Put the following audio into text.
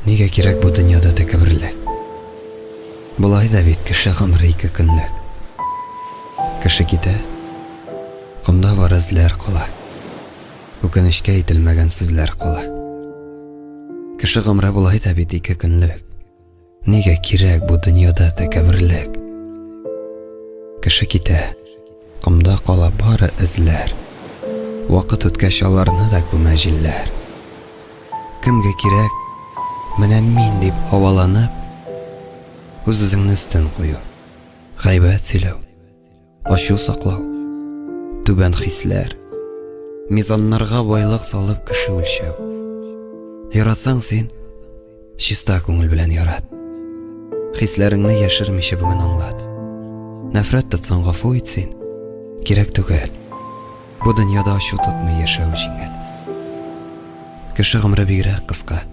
Нигә кирәк бу дөньяда тәкәбберлек? Булай да бит кеше гомере 2 көнлек. Кеше китә, комда бар эзләр кала. Үкенечкә әйтелмәгән сүзләр кала. Кеше гомере булай да бит 2 көнлек. Нигә кирәк бу дөньяда тәкәбберлек? Кеше китә, комда кала бары эзләр. Вакыт үткәч аларны да күмә җилләр. Кемгә кирәк менә мин дип һаваланып, үз-үзеңне өстен кую, гайбәт сөйләү, ачу саклау, түбән хисләр, мизаннарга байлык салып кеше үлчәү. Яратсаң син, чиста күңел белән ярат. Хисләреңне яшермичә бүген аңлат. Нәфрәт тотсаң гафу ит син, кирәк түгел. Бу дөньяда ачу тотмый яшәү җиңел. Кеше гомере бигрәк кыска.